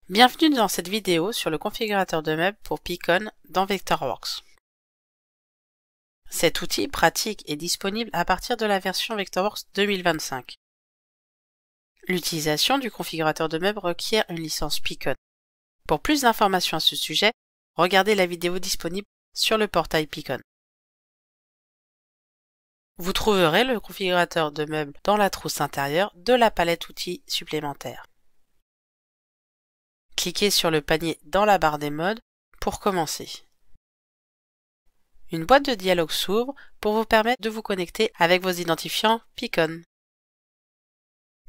Bienvenue dans cette vidéo sur le configurateur de meubles pour Picon dans Vectorworks. Cet outil pratique est disponible à partir de la version Vectorworks 2025. L'utilisation du configurateur de meubles requiert une licence Picon. Pour plus d'informations à ce sujet, regardez la vidéo disponible sur le portail Picon. Vous trouverez le configurateur de meubles dans la trousse intérieure de la palette outils supplémentaire. Cliquez sur le panier dans la barre des modes pour commencer. Une boîte de dialogue s'ouvre pour vous permettre de vous connecter avec vos identifiants Picon.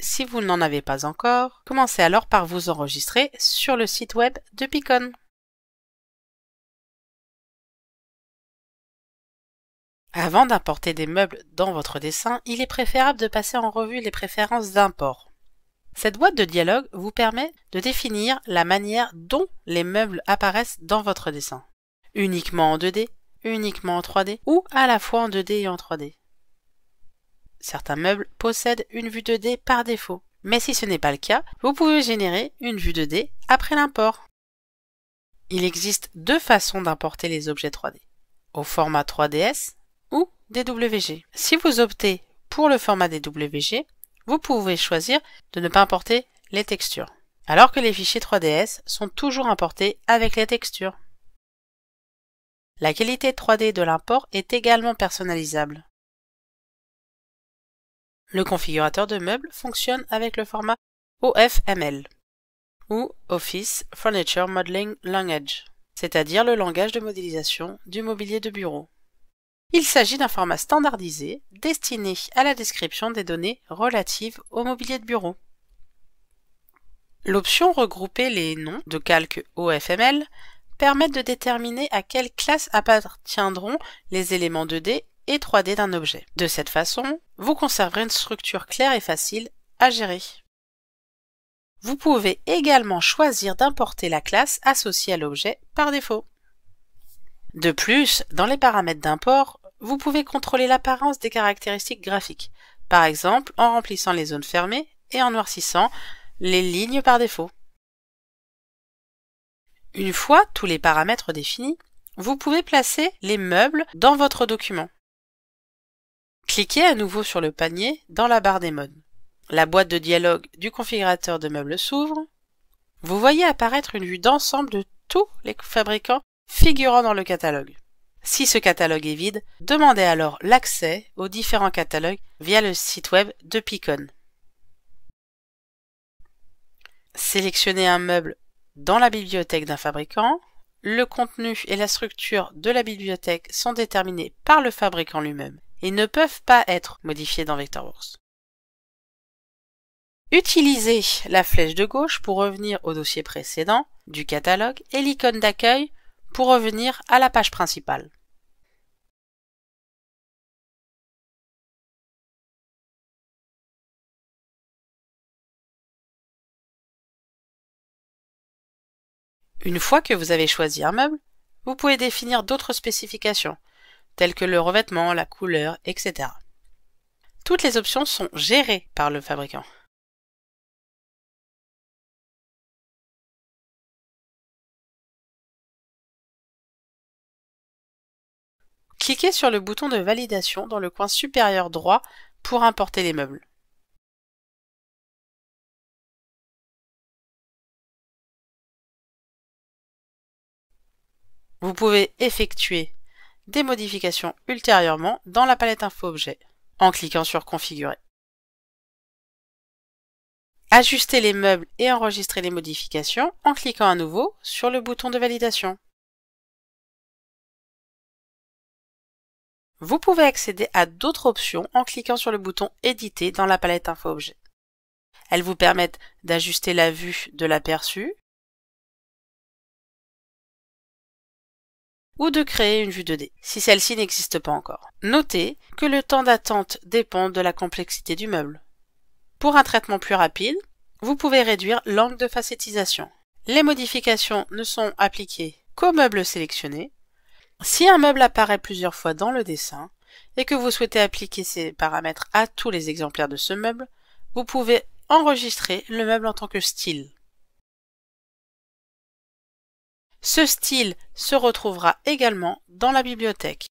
Si vous n'en avez pas encore, commencez alors par vous enregistrer sur le site web de Picon. Avant d'importer des meubles dans votre dessin, il est préférable de passer en revue les préférences d'import. Cette boîte de dialogue vous permet de définir la manière dont les meubles apparaissent dans votre dessin. Uniquement en 2D, uniquement en 3D ou à la fois en 2D et en 3D. Certains meubles possèdent une vue 2D par défaut, mais si ce n'est pas le cas, vous pouvez générer une vue 2D après l'import. Il existe deux façons d'importer les objets 3D, au format 3ds ou DWG. Si vous optez pour le format DWG, vous pouvez choisir de ne pas importer les textures, alors que les fichiers 3ds sont toujours importés avec les textures. La qualité 3D de l'import est également personnalisable. Le configurateur de meubles fonctionne avec le format OFML, ou Office Furniture Modeling Language, c'est-à-dire le langage de modélisation du mobilier de bureau. Il s'agit d'un format standardisé destiné à la description des données relatives au mobilier de bureau. L'option Regrouper les noms de calque OFML permet de déterminer à quelle classe appartiendront les éléments 2D et 3D d'un objet. De cette façon, vous conserverez une structure claire et facile à gérer. Vous pouvez également choisir d'importer la classe associée à l'objet par défaut. De plus, dans les paramètres d'import, vous pouvez contrôler l'apparence des caractéristiques graphiques, par exemple en remplissant les zones fermées et en noircissant les lignes par défaut. Une fois tous les paramètres définis, vous pouvez placer les meubles dans votre document. Cliquez à nouveau sur le panier dans la barre des modes. La boîte de dialogue du configurateur de meubles s'ouvre. Vous voyez apparaître une vue d'ensemble de tous les fabricants figurant dans le catalogue. Si ce catalogue est vide, demandez alors l'accès aux différents catalogues via le site web de Picon. Sélectionnez un meuble dans la bibliothèque d'un fabricant. Le contenu et la structure de la bibliothèque sont déterminés par le fabricant lui-même et ne peuvent pas être modifiés dans Vectorworks. Utilisez la flèche de gauche pour revenir au dossier précédent du catalogue et l'icône d'accueil pour revenir à la page principale. Une fois que vous avez choisi un meuble, vous pouvez définir d'autres spécifications, telles que le revêtement, la couleur, etc. Toutes les options sont gérées par le fabricant. Cliquez sur le bouton de validation dans le coin supérieur droit pour importer les meubles. Vous pouvez effectuer des modifications ultérieurement dans la palette Info Objet en cliquant sur Configurer. Ajustez les meubles et enregistrer les modifications en cliquant à nouveau sur le bouton de validation. Vous pouvez accéder à d'autres options en cliquant sur le bouton Éditer dans la palette Info Objet. Elles vous permettent d'ajuster la vue de l'aperçu ou de créer une vue 2D, si celle-ci n'existe pas encore. Notez que le temps d'attente dépend de la complexité du meuble. Pour un traitement plus rapide, vous pouvez réduire l'angle de facettisation. Les modifications ne sont appliquées qu'au meuble sélectionné. Si un meuble apparaît plusieurs fois dans le dessin et que vous souhaitez appliquer ces paramètres à tous les exemplaires de ce meuble, vous pouvez enregistrer le meuble en tant que style. Ce style se retrouvera également dans la bibliothèque.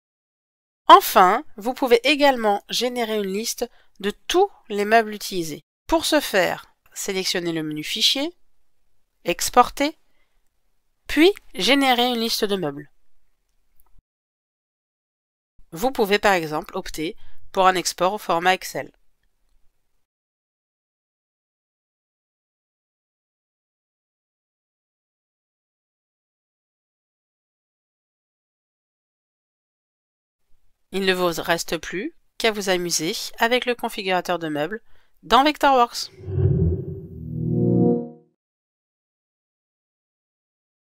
Enfin, vous pouvez également générer une liste de tous les meubles utilisés. Pour ce faire, sélectionnez le menu Fichier, Exporter, puis générer une liste de meubles. Vous pouvez par exemple opter pour un export au format Excel. Il ne vous reste plus qu'à vous amuser avec le configurateur de meubles dans Vectorworks.